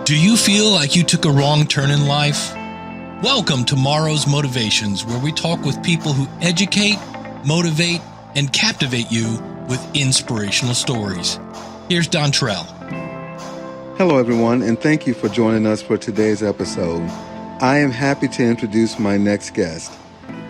Do you feel like you took a wrong turn in life? Welcome to Tomorrow's Motivations, where we talk with people who educate, motivate, and captivate you with inspirational stories. Here's Don Trell. Hello, everyone, and thank you for joining us for today's episode. I am happy to introduce my next guest.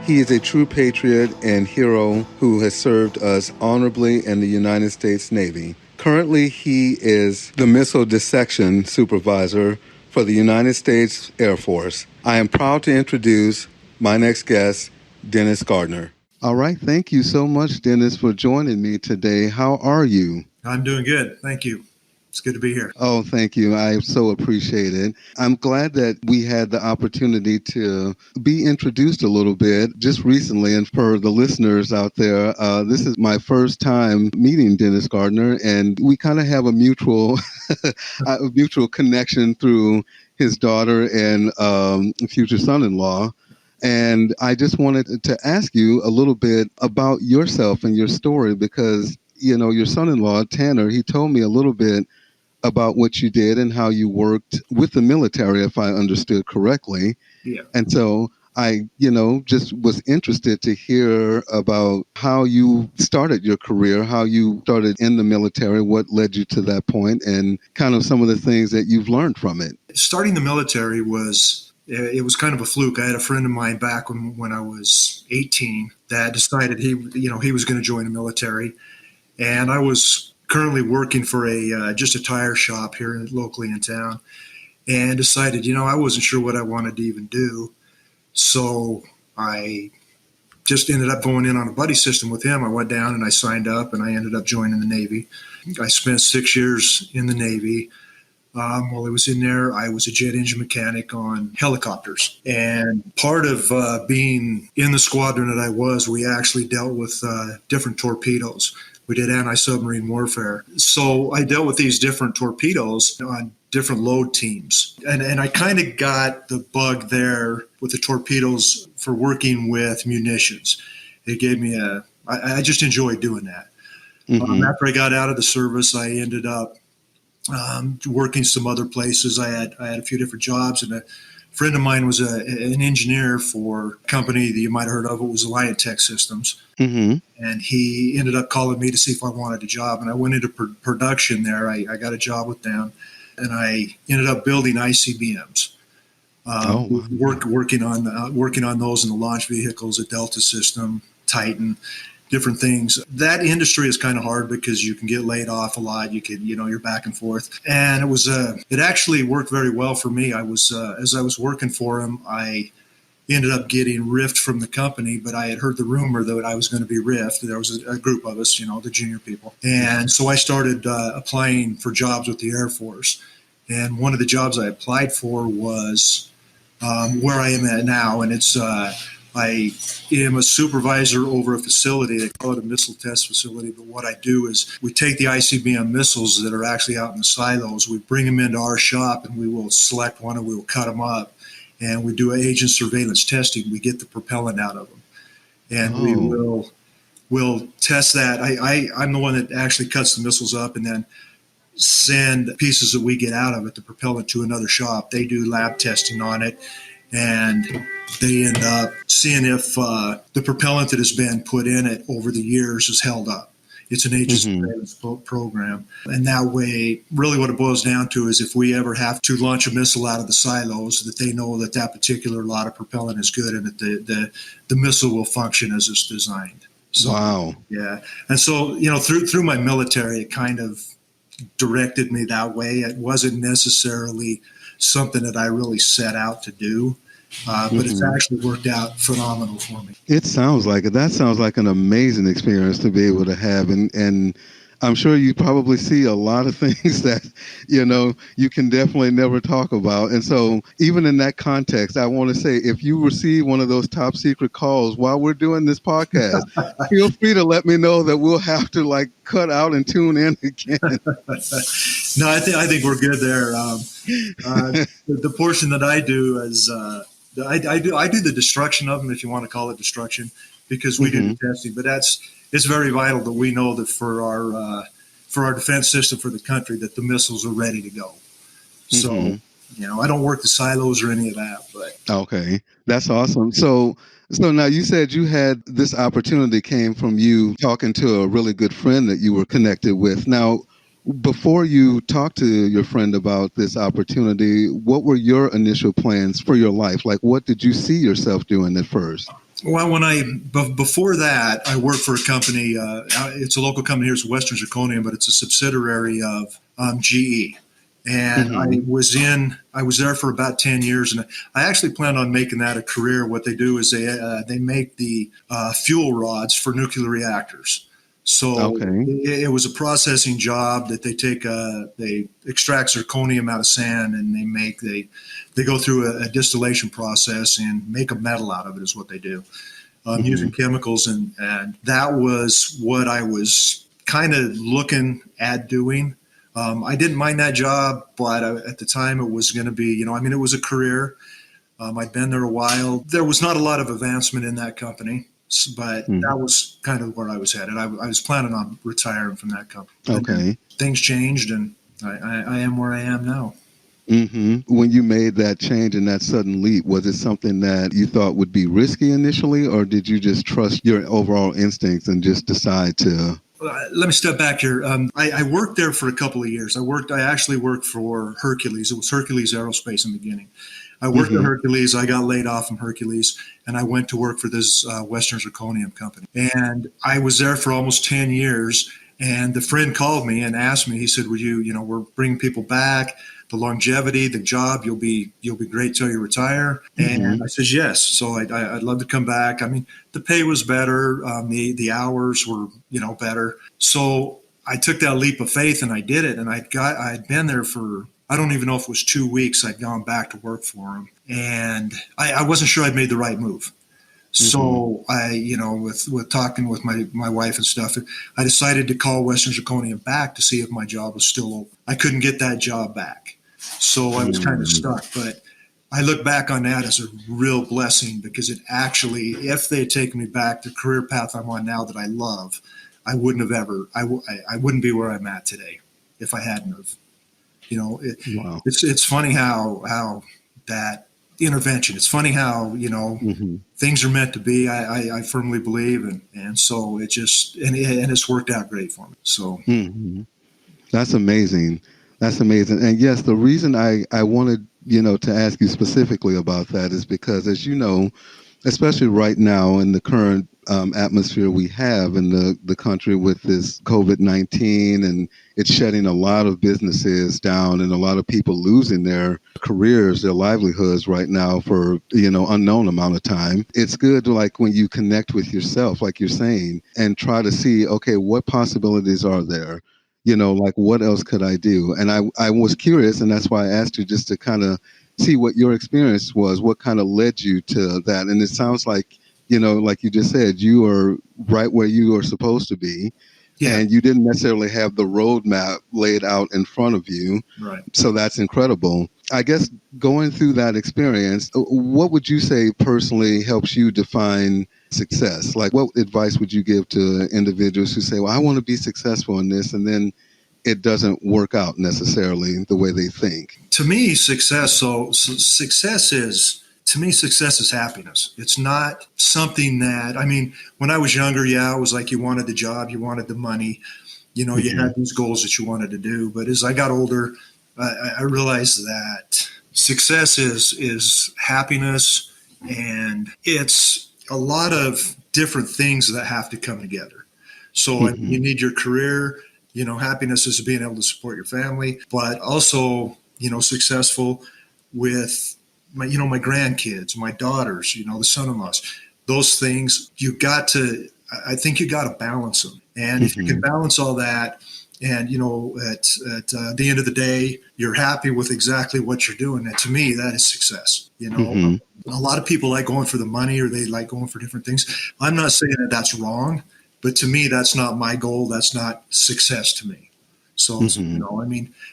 He is a true patriot and hero who has served us honorably in the United States Navy. Currently, he is the missile dissection supervisor for the United States Air Force. I am proud to introduce my next guest, Dennis Gardner. All right. Thank you so much, Dennis, for joining me today. How are you? I'm doing good. Thank you. It's good to be here. Oh, thank you. I so appreciate it. I'm glad that we had the opportunity to be introduced a little bit just recently. And for the listeners out there, this is my first time meeting Dennis Gardner, and we kind of have a mutual connection through his daughter and future son-in-law. And I just wanted to ask you a little bit about yourself and your story because, you know, your son-in-law, Tanner, he told me a little bit about what you did and how you worked with the military, if I understood correctly. Yeah. And so I, just was interested to hear about how you started your career, how you started in the military, what led you to that point, and kind of some of the things that you've learned from it. Starting the military was kind of a fluke. I had a friend of mine back when I was 18 that decided he was going to join the military, and I was currently working for just a tire shop here locally in town, and decided, I wasn't sure what I wanted to even do. So I just ended up going in on a buddy system with him. I went down and I signed up and I ended up joining the Navy. I spent 6 years in the Navy. While I was in there, I was a jet engine mechanic on helicopters. And part of being in the squadron that I was, we actually dealt with different torpedoes. We did anti-submarine warfare. So I dealt with these different torpedoes on different load teams. And I kind of got the bug there with the torpedoes for working with munitions. It gave me I just enjoyed doing that. Mm-hmm. After I got out of the service, I ended up working some other places. I had a few different jobs, and a friend of mine was an engineer for a company that you might have heard of. It was Alliant Tech Systems. Mm-hmm. And he ended up calling me to see if I wanted a job. And I went into production there. I got a job with them, and I ended up building ICBMs. Working on those in the launch vehicles, a Delta system, Titan, different things. That industry is kind of hard because you can get laid off a lot. You can, you're back and forth. And it actually worked very well for me. I was, as I was working for him, I ended up getting riffed from the company, but I had heard the rumor that I was going to be riffed. There was a group of us, the junior people. And so I started applying for jobs with the Air Force. And one of the jobs I applied for was where I am at now. And it's, I am a supervisor over a facility. They call it a missile test facility. But what I do is we take the ICBM missiles that are actually out in the silos. We bring them into our shop, and we will select one, and we will cut them up. And we do agent surveillance testing. We get the propellant out of them. And we'll test that. I'm the one that actually cuts the missiles up and then send pieces that we get out of it, the propellant, to another shop. They do lab testing on it. And they end up seeing if the propellant that has been put in it over the years is held up. It's an agent surveillance program. And that way, really what it boils down to is if we ever have to launch a missile out of the silos, that they know that particular lot of propellant is good and that the missile will function as it's designed. So, wow. Yeah. And so, through my military, it kind of directed me that way. It wasn't necessarily something that I really set out to do. But it's actually worked out phenomenal for me. It sounds like it. That sounds like an amazing experience to be able to have. And I'm sure you probably see a lot of things that, you can definitely never talk about. And so even in that context, I want to say, if you receive one of those top secret calls while we're doing this podcast, feel free to let me know that we'll have to cut out and tune in again. No, I think we're good there. The portion that I do is I do the destruction of them, if you want to call it destruction, because we do the testing. But it's very vital that we know that for our defense system for the country that the missiles are ready to go. So, I don't work the silos or any of that, but. Okay, that's awesome. So now you said you had this opportunity came from you talking to a really good friend that you were connected with. Now, before you talked to your friend about this opportunity, what were your initial plans for your life? Like, what did you see yourself doing at first? Well, before that, I worked for a company. It's a local company here. It's Western Zirconium, but it's a subsidiary of GE. And I was there for about 10 years, and I actually planned on making that a career. What they do is they make the fuel rods for nuclear reactors. So it was a processing job that they extract zirconium out of sand, and they go through a distillation process and make a metal out of it is what they do, using chemicals. And that was what I was kind of looking at doing. I didn't mind that job, but at the time it was going to be, it was a career. I'd been there a while. There was not a lot of advancement in that company, but that was kind of where I was headed. I was planning on retiring from that company. Okay. Things changed, and I am where I am now. When you made that change and that sudden leap, was it something that you thought would be risky initially, or did you just trust your overall instincts and just decide to... Let me step back here. I worked there for a couple of years. I actually worked for Hercules. It was Hercules Aerospace in the beginning. I worked at Hercules. I got laid off from Hercules, and I went to work for this Western Zirconium company. And I was there for almost 10 years. And the friend called me and asked me. He said, "Would you? We're bringing people back. The longevity, the job, you'll be great till you retire." And I said yes. So I'd love to come back. I mean, the pay was better, the hours were better. So I took that leap of faith and I did it. And I'd been there for, I don't even know if it was 2 weeks. I'd gone back to work for him, and I wasn't sure I'd made the right move. So with talking with my wife and stuff, I decided to call Western Zirconium back to see if my job was still open. I couldn't get that job back. So I was kind of stuck, but I look back on that as a real blessing, because it actually, if they had taken me back the career path I'm on now that I love, I wouldn't be where I'm at today if I hadn't have, it's funny how that intervention, it's funny how, things are meant to be. I firmly believe. And so it just, and it's worked out great for me. So That's amazing. That's amazing. And yes, the reason I wanted, to ask you specifically about that is because, as you know, especially right now in the current atmosphere we have in the country with this COVID-19, and it's shutting a lot of businesses down and a lot of people losing their careers, their livelihoods right now for, unknown amount of time. It's good to, like, when you connect with yourself, like you're saying, and try to see, okay, what possibilities are there? Like, what else could I do? And I was curious, and that's why I asked you, just to kind of see what your experience was, what kind of led you to that. And it sounds like, like you just said, you are right where you are supposed to be. Yeah. And you didn't necessarily have the roadmap laid out in front of you. Right. So that's incredible. I guess going through that experience, what would you say personally helps you define success? Like, what advice would you give to individuals who say, well, I want to be successful in this, and then it doesn't work out necessarily the way they think? To me, success is happiness. It's not something that, when I was younger, it was like you wanted the job, you wanted the money, you had these goals that you wanted to do. But as I got older, I realized that success is happiness, and it's a lot of different things that have to come together. So you need your career, happiness is being able to support your family, but also, successful with my grandkids, my daughters, the son-in-laws, those things I think you got to balance them. And if you can balance all that, and, at the end of the day, you're happy with exactly what you're doing, and to me, that is success. A lot of people like going for the money, or they like going for different things. I'm not saying that that's wrong, but to me, that's not my goal. That's not success to me. So,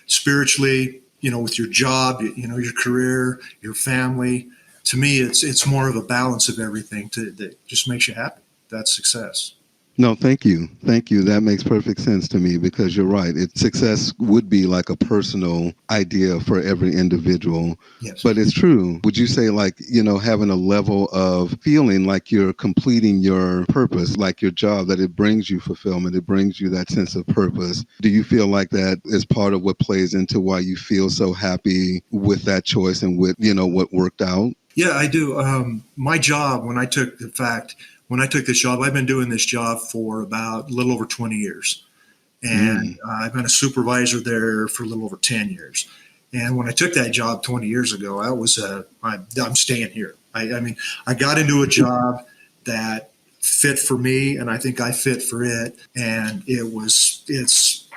spiritually, with your job, your career, your family, to me, it's more of a balance of everything that just makes you happy. That's success. No, thank you. Thank you. That makes perfect sense to me because you're right. Success would be like a personal idea for every individual. Yes. But it's true. Would you say, like, having a level of feeling like you're completing your purpose, like your job, that it brings you fulfillment, it brings you that sense of purpose? Do you feel like that is part of what plays into why you feel so happy with that choice and with, what worked out? Yeah, I do. My job, when I took this job, I've been doing this job for about a little over 20 years. And Mm. I've been a supervisor there for a little over 10 years. And when I took that job 20 years ago, I'm staying here. I mean, I got into a job that fit for me, and I think I fit for it. And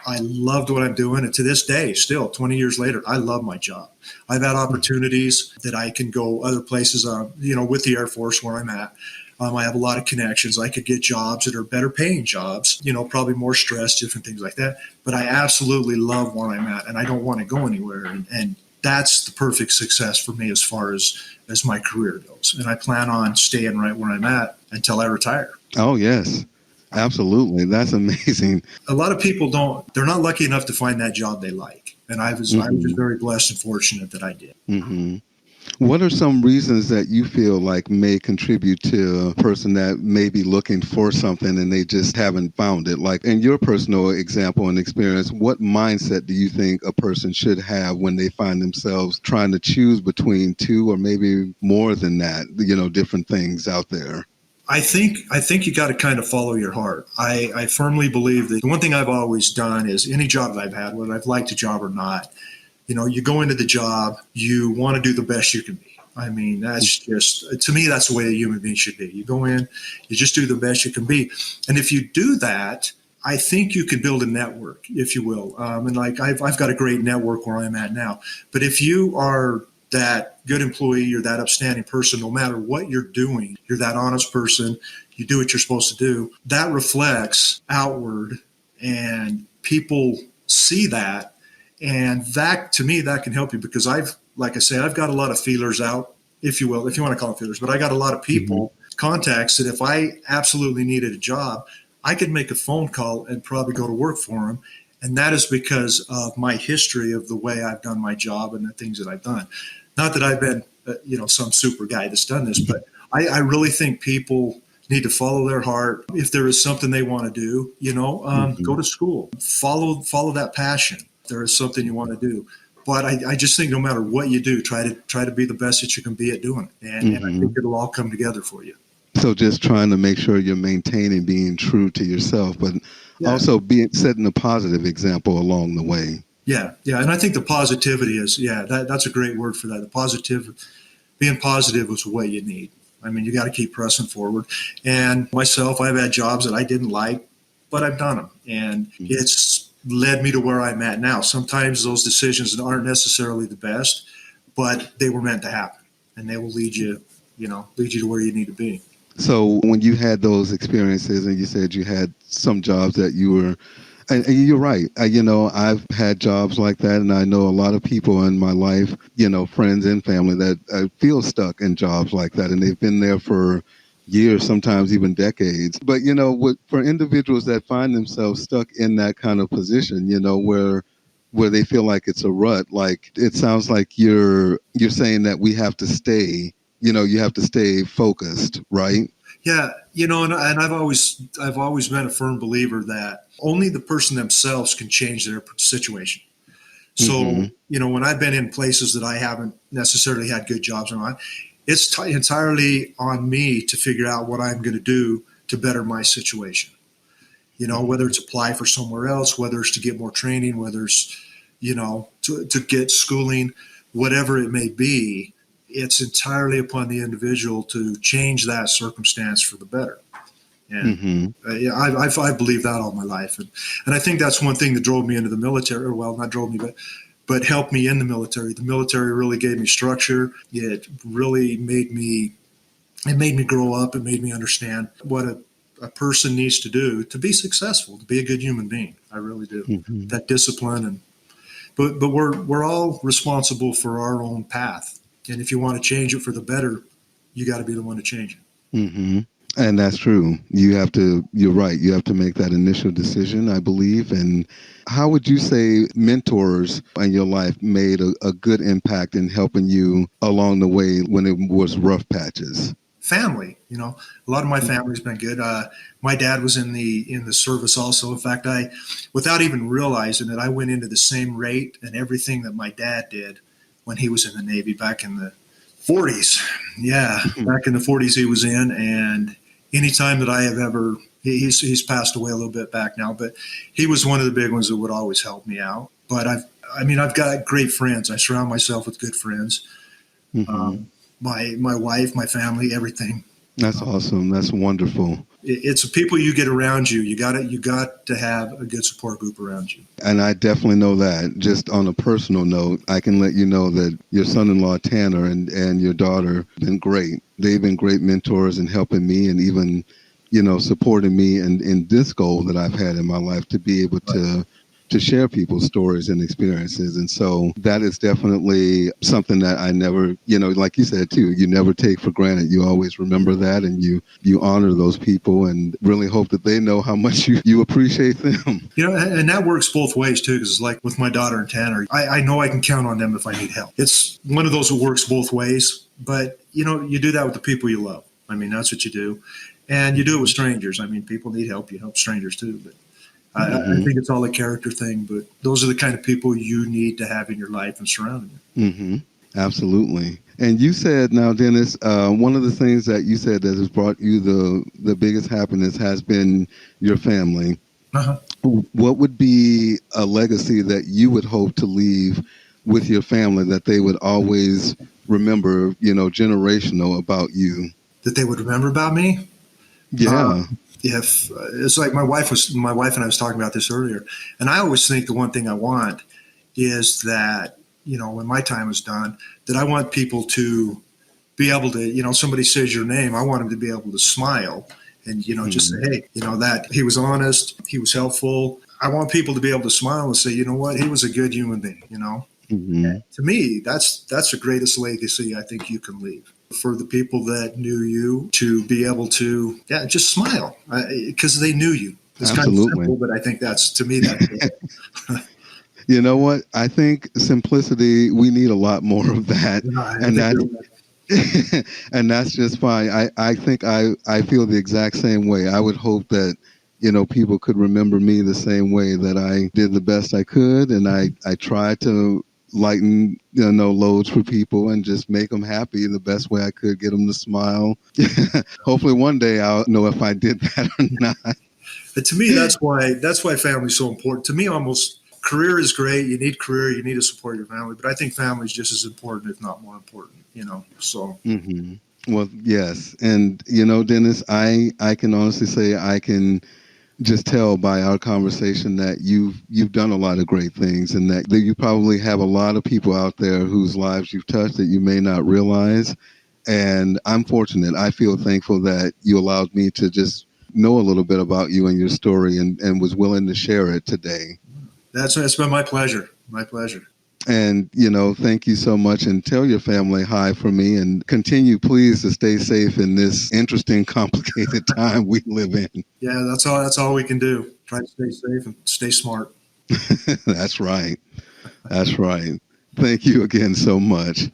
I loved what I'm doing. And to this day, still 20 years later, I love my job. I've had opportunities that I can go other places, with the Air Force where I'm at. I have a lot of connections. I could get jobs that are better paying jobs, probably more stress, different things like that. But I absolutely love where I'm at, and I don't want to go anywhere. And that's the perfect success for me as far as my career goes. And I plan on staying right where I'm at until I retire. Oh, yes. Absolutely. That's amazing. A lot of people they're not lucky enough to find that job they like. And I was just very blessed and fortunate that I did. Hmm. What are some reasons that you feel like may contribute to a person that may be looking for something and they just haven't found it? Like in your personal example and experience, what mindset do you think a person should have when they find themselves trying to choose between two or maybe more than that, different things out there? I think you got to kind of follow your heart. I firmly believe that the one thing I've always done is any job that I've had, whether I've liked a job or not, you go into the job, you want to do the best you can be. I mean, that's just, to me, that's the way a human being should be. You go in, you just do the best you can be. And if you do that, I think you can build a network, if you will. And like, I've got a great network where I'm at now. But if you are that good employee, you're that upstanding person, no matter what you're doing, you're that honest person, you do what you're supposed to do, that reflects outward and people see that. And that, to me, that can help you because like I say, I've got a lot of feelers out, if you will, if you want to call them feelers, but I got a lot of people, contacts that if I absolutely needed a job, I could make a phone call and probably go to work for them. And that is because of my history of the way I've done my job and the things that I've done. Not that I've been, some super guy that's done this, but I really think people need to follow their heart. If there is something they want to do, go to school, follow that passion. If there is something you want to do. But I just think no matter what you do, try to be the best that you can be at doing it. And I think it'll all come together for you. So just trying to make sure you're maintaining being true to yourself, but also setting a positive example along the way. Yeah. And I think the positivity is, that's a great word for that. Being positive is what you need. I mean, you got to keep pressing forward. And myself, I've had jobs that I didn't like, but I've done them. And it's led me to where I'm at now. Sometimes those decisions aren't necessarily the best, but they were meant to happen. And they will lead you to where you need to be. So when you had those experiences and you said you had some jobs that you were, and you're right, I've had jobs like that, and I know a lot of people in my life, friends and family that feel stuck in jobs like that, and they've been there for years, sometimes even decades. But, for individuals that find themselves stuck in that kind of position, where they feel like it's a rut, like it sounds like you're saying that we have to stay, you have to stay focused, right? Yeah, and I've always been a firm believer that only the person themselves can change their situation. So, when I've been in places that I haven't necessarily had good jobs on, it's entirely on me to figure out what I'm going to do to better my situation. Whether it's apply for somewhere else, whether it's to get more training, whether it's, to get schooling, whatever it may be, it's entirely upon the individual to change that circumstance for the better. And I believe that all my life. And I think that's one thing that drove me into the military, or well, not drove me, but helped me in the military. The military really gave me structure. It really made me grow up. It made me understand what a person needs to do to be successful, to be a good human being. I really do. That discipline but we're all responsible for our own path. And if you want to change it for the better, you got to be the one to change it. And that's true. You're right. You have to make that initial decision, I believe. And how would you say mentors in your life made a good impact in helping you along the way when it was rough patches? Family, a lot of my family's been good. My dad was in the service also. In fact, without even realizing it, I went into the same rate and everything that my dad did when he was in the Navy back in the 40s. Yeah, back in the 40s he was in, and anytime that I have ever, he's passed away a little bit back now, but he was one of the big ones that would always help me out. But I've got great friends. I surround myself with good friends. Mm-hmm. My wife, my family, everything. That's awesome. That's wonderful. It's the people you get around you. You got to have a good support group around you. And I definitely know that. Just on a personal note, I can let you know that your son-in-law Tanner and your daughter have been great. They've been great mentors in helping me and even, supporting me in this goal that I've had in my life to be able to share people's stories and experiences. And so that is definitely something that I never, like you said too, you never take for granted. You always remember that, and you honor those people and really hope that they know how much you appreciate them. And that works both ways too, because like with my daughter and Tanner, I know I can count on them if I need help. It's one of those that works both ways, but you do that with the people you love. That's what you do. And you do it with strangers. People need help. You help strangers too, but I think it's all a character thing, but those are the kind of people you need to have in your life and surround you. Mm-hmm. Absolutely. And you said, now, Dennis, one of the things that you said that has brought you the biggest happiness has been your family. Uh-huh. What would be a legacy that you would hope to leave with your family that they would always remember, generational about you? That they would remember about me? Yeah. If it's like my wife and I was talking about this earlier, and I always think the one thing I want is that when my time is done, that I want people to be able to, somebody says your name, I want them to be able to smile and just say, hey, that he was honest, he was helpful. I want people to be able to smile and say, you know what, he was a good human being. Mm-hmm. To me, that's the greatest legacy I think you can leave. For the people that knew you to be able to, just smile because they knew you. It's Absolutely. kind of simple, but I think to me, that's it. You know what? I think simplicity, we need a lot more of that. And that's just fine. I think I feel the exact same way. I would hope that, people could remember me the same way, that I did the best I could. And I tried to lighten loads for people and just make them happy the best way I could, get them to smile. Hopefully one day I'll know if I did that or not. But to me, that's why family is so important. To me, almost career is great. You need career, you need to support your family, but I think family is just as important, if not more important. So. Mm-hmm. Well, yes, and Dennis, I can honestly say I can just tell by our conversation that you've done a lot of great things, and that you probably have a lot of people out there whose lives you've touched that you may not realize. And I'm fortunate. I feel thankful that you allowed me to just know a little bit about you and your story, and was willing to share it today. It's been my pleasure. My pleasure. And, thank you so much, and tell your family hi for me, and continue, please, to stay safe in this interesting, complicated time we live in. Yeah, that's all we can do. Try to stay safe and stay smart. That's right. That's right. Thank you again so much.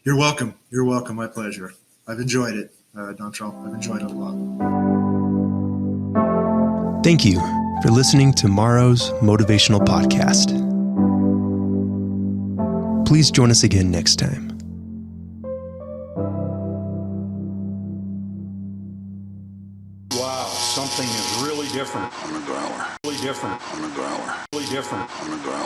You're welcome. You're welcome. My pleasure. I've enjoyed it, Dontrell. I've enjoyed it a lot. Thank you for listening to Morrow's Motivational Podcast. Please join us again next time. Wow, something is really different on the growler. Really different on the growler. Really different on the growler.